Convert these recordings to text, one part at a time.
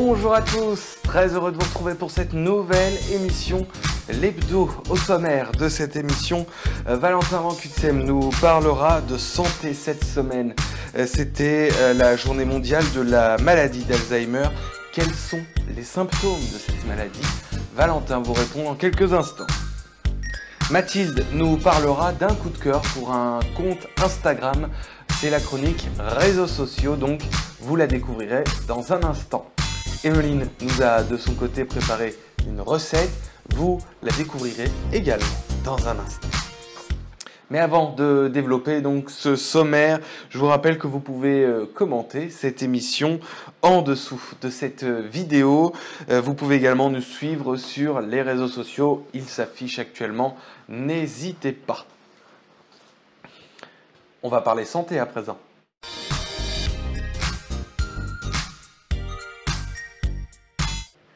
Bonjour à tous, très heureux de vous retrouver pour cette nouvelle émission, l'hebdo. Au sommaire de cette émission, Valentin Rancutsem nous parlera de santé cette semaine. C'était la journée mondiale de la maladie d'Alzheimer. Quels sont les symptômes de cette maladie? Valentin vous répond dans quelques instants. Mathilde nous parlera d'un coup de cœur pour un compte Instagram. C'est la chronique réseaux sociaux, donc vous la découvrirez dans un instant. Emeline nous a de son côté préparé une recette, vous la découvrirez également dans un instant. Mais avant de développer donc ce sommaire, je vous rappelle que vous pouvez commenter cette émission en dessous de cette vidéo. Vous pouvez également nous suivre sur les réseaux sociaux, ils s'affichent actuellement, n'hésitez pas. On va parler santé à présent.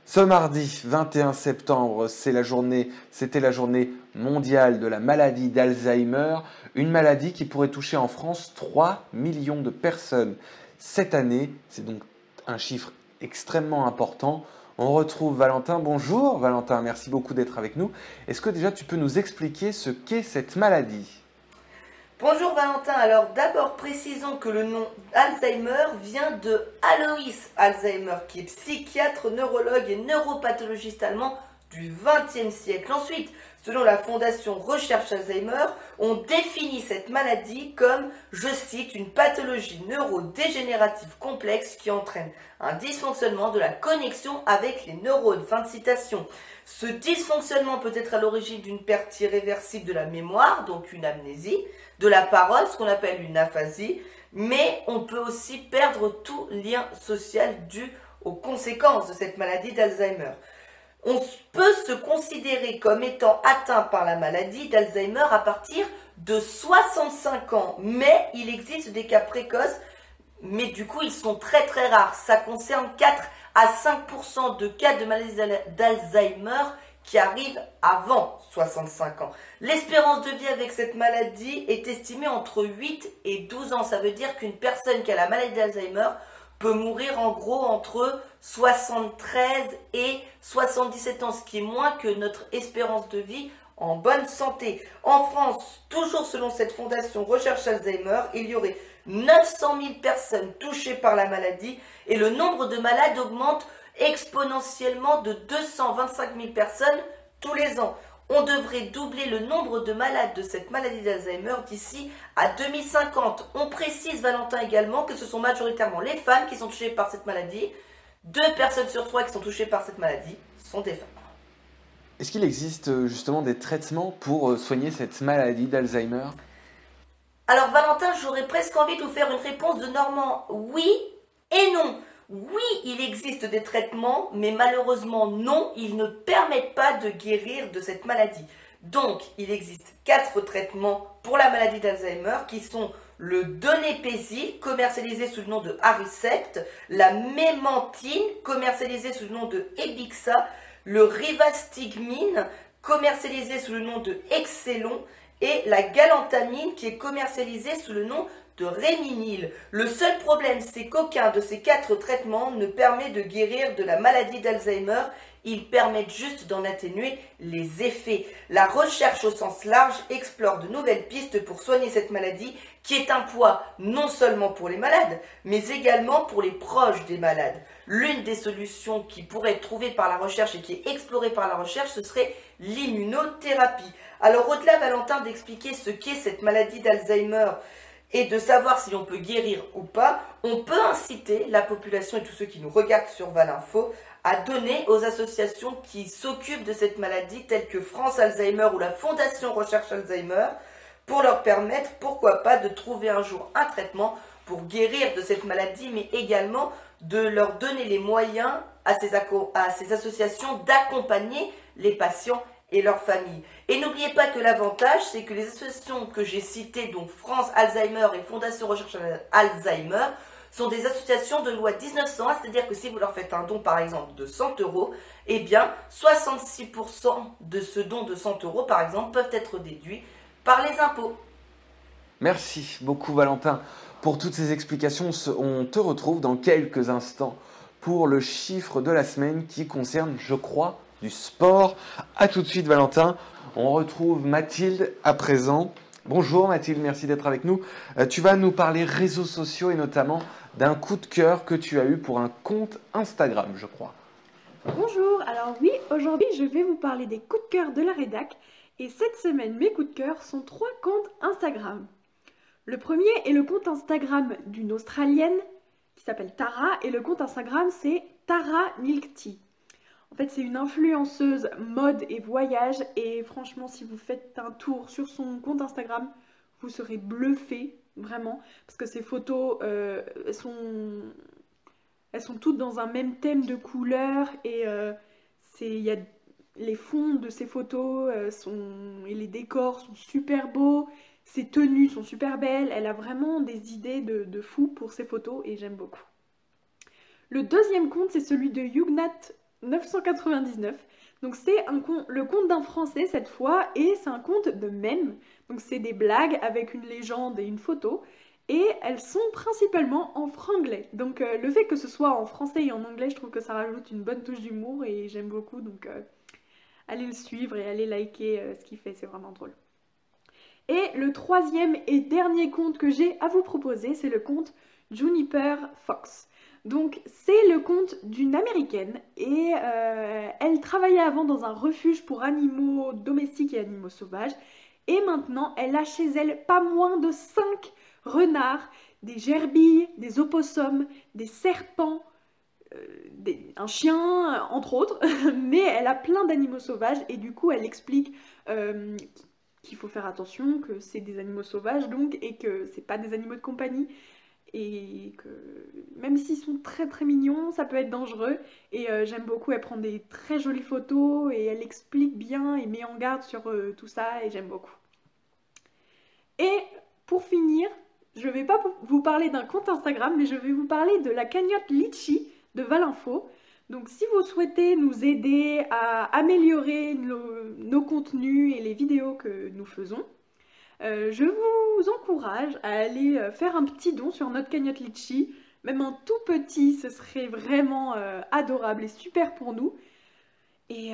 Ce mardi 21 septembre, c'était la journée mondiale de la maladie d'Alzheimer, une maladie qui pourrait toucher en France 3 millions de personnes. Cette année, c'est donc un chiffre extrêmement important. On retrouve Valentin. Bonjour Valentin, merci beaucoup d'être avec nous. Est-ce que déjà tu peux nous expliquer ce qu'est cette maladie ? Bonjour Valentin, alors d'abord précisons que le nom Alzheimer vient de Alois Alzheimer, qui est psychiatre, neurologue et neuropathologiste allemand du XXe siècle. Ensuite, selon la Fondation Recherche Alzheimer, on définit cette maladie comme, je cite, une pathologie neurodégénérative complexe qui entraîne un dysfonctionnement de la connexion avec les neurones. Fin de citation. Ce dysfonctionnement peut être à l'origine d'une perte irréversible de la mémoire, donc une amnésie, de la parole, ce qu'on appelle une aphasie, mais on peut aussi perdre tout lien social dû aux conséquences de cette maladie d'Alzheimer. On peut se considérer comme étant atteint par la maladie d'Alzheimer à partir de 65 ans, mais il existe des cas précoces, mais du coup ils sont très très rares. Ça concerne 4 à 5% de cas de maladie d'Alzheimer qui arrivent avant 65 ans. L'espérance de vie avec cette maladie est estimée entre 8 et 12 ans. Ça veut dire qu'une personne qui a la maladie d'Alzheimer peut mourir en gros entre 73 et 77 ans, ce qui est moins que notre espérance de vie en bonne santé. En France, toujours selon cette fondation Recherche Alzheimer, il y aurait 900 000 personnes touchées par la maladie et le nombre de malades augmente exponentiellement de 225 000 personnes tous les ans. On devrait doubler le nombre de malades de cette maladie d'Alzheimer d'ici à 2050. On précise, Valentin, également que ce sont majoritairement les femmes qui sont touchées par cette maladie. 2 personnes sur 3 qui sont touchées par cette maladie sont des femmes. Est-ce qu'il existe justement des traitements pour soigner cette maladie d'Alzheimer ? Alors Valentin, j'aurais presque envie de vous faire une réponse de Normand. Oui et non. Oui, il existe des traitements, mais malheureusement non, ils ne permettent pas de guérir de cette maladie. Donc, il existe 4 traitements pour la maladie d'Alzheimer qui sont le Donepezil, commercialisé sous le nom de Aricept, la Memantine, commercialisée sous le nom de Ebixa, le Rivastigmine, commercialisé sous le nom de Excelon, et la galantamine qui est commercialisée sous le nom de Réminil. Le seul problème, c'est qu'aucun de ces 4 traitements ne permet de guérir de la maladie d'Alzheimer. Ils permettent juste d'en atténuer les effets. La recherche au sens large explore de nouvelles pistes pour soigner cette maladie qui est un poids non seulement pour les malades, mais également pour les proches des malades. L'une des solutions qui pourrait être trouvée par la recherche et qui est explorée par la recherche, ce serait l'immunothérapie. Alors au-delà, Valentin, d'expliquer ce qu'est cette maladie d'Alzheimer et de savoir si on peut guérir ou pas, on peut inciter la population et tous ceux qui nous regardent sur Valinfo à donner aux associations qui s'occupent de cette maladie, telles que France Alzheimer ou la Fondation Recherche Alzheimer, pour leur permettre, pourquoi pas, de trouver un jour un traitement pour guérir de cette maladie, mais également de leur donner les moyens à ces associations d'accompagner les patients et leurs familles. Et n'oubliez pas que l'avantage, c'est que les associations que j'ai citées, donc France Alzheimer et Fondation Recherche Alzheimer, sont des associations de loi 1901, c'est-à-dire que si vous leur faites un don par exemple de 100 €, eh bien 66% de ce don de 100 € par exemple peuvent être déduits par les impôts. Merci beaucoup Valentin pour toutes ces explications. On te retrouve dans quelques instants pour le chiffre de la semaine qui concerne, je crois, du sport. A tout de suite Valentin, on retrouve Mathilde à présent. Bonjour Mathilde, merci d'être avec nous. Tu vas nous parler réseaux sociaux et notamment d'un coup de cœur que tu as eu pour un compte Instagram, je crois. Bonjour, alors oui, aujourd'hui je vais vous parler des coups de cœur de la rédac et cette semaine mes coups de cœur sont 3 comptes Instagram. Le premier est le compte Instagram d'une Australienne qui s'appelle Tara et le compte Instagram c'est Tara Milk Tea. En fait c'est une influenceuse mode et voyage et franchement si vous faites un tour sur son compte Instagram vous serez bluffé vraiment parce que ses photos elles sont toutes dans un même thème de couleurs et les fonds de ces photos et les décors sont super beaux, ses tenues sont super belles, elle a vraiment des idées de fou pour ses photos et j'aime beaucoup. Le deuxième compte c'est celui de Yugnat999, donc c'est le compte d'un Français cette fois et c'est un compte de mèmes, donc c'est des blagues avec une légende et une photo. Et elles sont principalement en franglais. Donc le fait que ce soit en français et en anglais, je trouve que ça rajoute une bonne touche d'humour et j'aime beaucoup. Donc allez le suivre et allez liker ce qu'il fait, c'est vraiment drôle. Et le troisième et dernier compte que j'ai à vous proposer, c'est le compte Juniper Fox. Donc c'est le compte d'une américaine et elle travaillait avant dans un refuge pour animaux domestiques et animaux sauvages. Et maintenant, elle a chez elle pas moins de 5 renards, des gerbilles, des opossums, des serpents, un chien, entre autres. Mais elle a plein d'animaux sauvages et du coup, elle explique qu'il faut faire attention, que c'est des animaux sauvages donc, et que c'est pas des animaux de compagnie. Et que même s'ils sont très très mignons, ça peut être dangereux. Et j'aime beaucoup, elle prend des très jolies photos et elle explique bien et met en garde sur tout ça et j'aime beaucoup. Et pour finir, je ne vais pas vous parler d'un compte Instagram, mais je vais vous parler de la cagnotte Litchi de Valinfo. Donc si vous souhaitez nous aider à améliorer nos contenus et les vidéos que nous faisons, je vous encourage à aller faire un petit don sur notre cagnotte Litchi. Même un tout petit, ce serait vraiment adorable et super pour nous. Et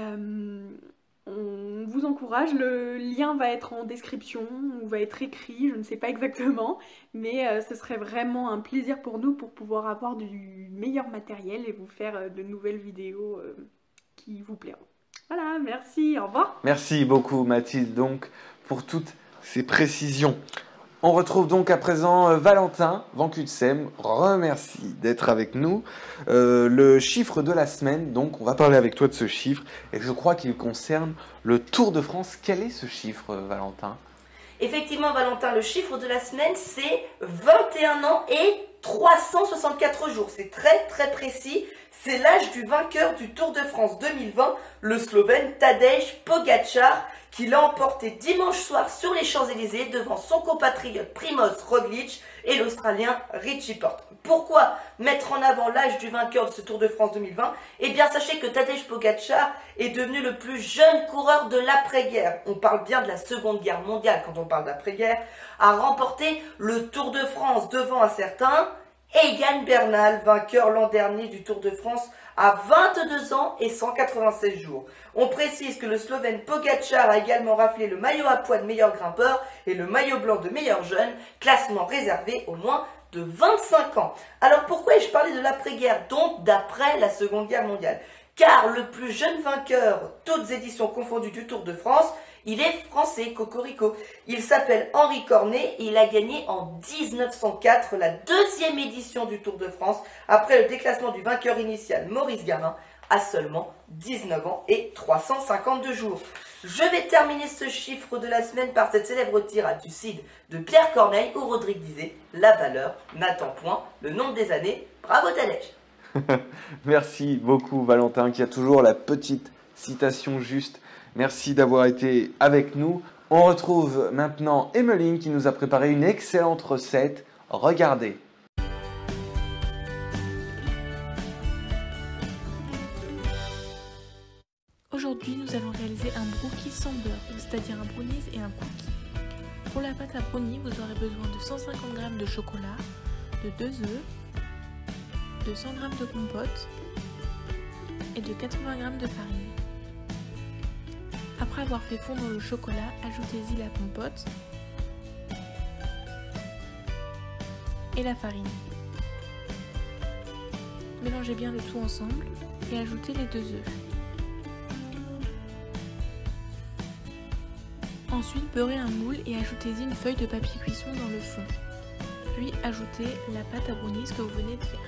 on vous encourage, le lien va être en description ou va être écrit, je ne sais pas exactement. Mais ce serait vraiment un plaisir pour nous pour pouvoir avoir du meilleur matériel et vous faire de nouvelles vidéos qui vous plairont. Voilà, merci, au revoir. Merci beaucoup Mathilde donc pour toutes ces précisions. On retrouve donc à présent Valentin Vancutsem. Remercie d'être avec nous. Le chiffre de la semaine, donc on va parler avec toi de ce chiffre et je crois qu'il concerne le Tour de France. Quel est ce chiffre, Valentin ? Effectivement, Valentin, le chiffre de la semaine, c'est 21 ans et 364 jours. C'est très très précis. C'est l'âge du vainqueur du Tour de France 2020, le Slovène Tadej Pogačar, qui l'a emporté dimanche soir sur les Champs-Élysées devant son compatriote Primož Roglič et l'Australien Richie Porte. Pourquoi mettre en avant l'âge du vainqueur de ce Tour de France 2020 ? Eh bien, sachez que Tadej Pogačar est devenu le plus jeune coureur de l'après-guerre. On parle bien de la Seconde Guerre mondiale quand on parle d'après-guerre, a remporté le Tour de France devant un certain Egan Bernal, vainqueur l'an dernier du Tour de France à 22 ans et 196 jours. On précise que le Slovène Pogačar a également raflé le maillot à pois de meilleur grimpeur et le maillot blanc de meilleur jeune, classement réservé aux moins de 25 ans. Alors pourquoi ai-je parlé de l'après-guerre, donc d'après la Seconde Guerre mondiale ? Car le plus jeune vainqueur, toutes éditions confondues du Tour de France, il est français, cocorico. Il s'appelle Henri Cornet et il a gagné en 1904 la deuxième édition du Tour de France après le déclassement du vainqueur initial Maurice Gamin à seulement 19 ans et 352 jours. Je vais terminer ce chiffre de la semaine par cette célèbre tirade du Cid de Pierre Corneille où Rodrigue disait « La valeur n'attend point le nombre des années. Bravo Tadej !» Merci beaucoup Valentin qui a toujours la petite citation juste. Merci d'avoir été avec nous. On retrouve maintenant Emmeline qui nous a préparé une excellente recette. Regardez. Aujourd'hui, nous allons réaliser un brookie sans beurre, c'est-à-dire un brownies et un cookie. Pour la pâte à brownie, vous aurez besoin de 150 g de chocolat, de 2 œufs, de 100 g de compote, et de 80 g de farine. Après avoir fait fondre le chocolat, ajoutez-y la compote et la farine. Mélangez bien le tout ensemble et ajoutez les 2 œufs. Ensuite, beurrez un moule et ajoutez-y une feuille de papier cuisson dans le fond. Puis ajoutez la pâte à brownies que vous venez de faire.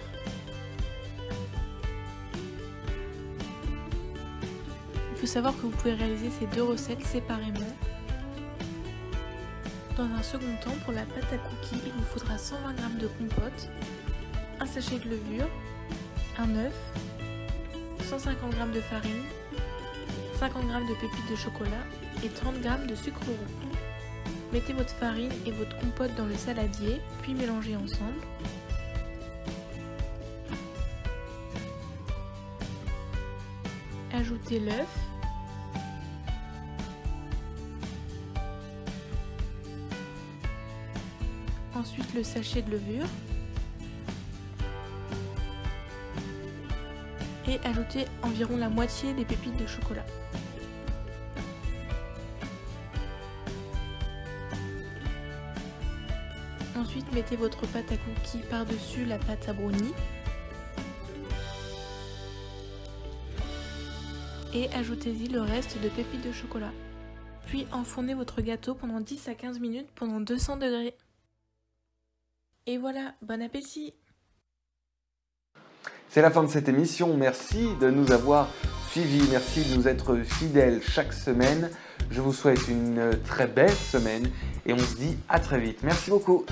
Il faut savoir que vous pouvez réaliser ces 2 recettes séparément. Dans un second temps, pour la pâte à cookies, il vous faudra 120 g de compote, un sachet de levure, un œuf, 150 g de farine, 50 g de pépites de chocolat et 30 g de sucre roux. Mettez votre farine et votre compote dans le saladier, puis mélangez ensemble. Ajoutez l'œuf. Ensuite le sachet de levure. Et ajoutez environ la moitié des pépites de chocolat. Ensuite, mettez votre pâte à cookies par-dessus la pâte à brownie. Et ajoutez-y le reste de pépites de chocolat. Puis enfournez votre gâteau pendant 10 à 15 minutes pendant 200 degrés. Et voilà, bon appétit! C'est la fin de cette émission. Merci de nous avoir suivis. Merci de nous être fidèles chaque semaine. Je vous souhaite une très belle semaine et on se dit à très vite. Merci beaucoup.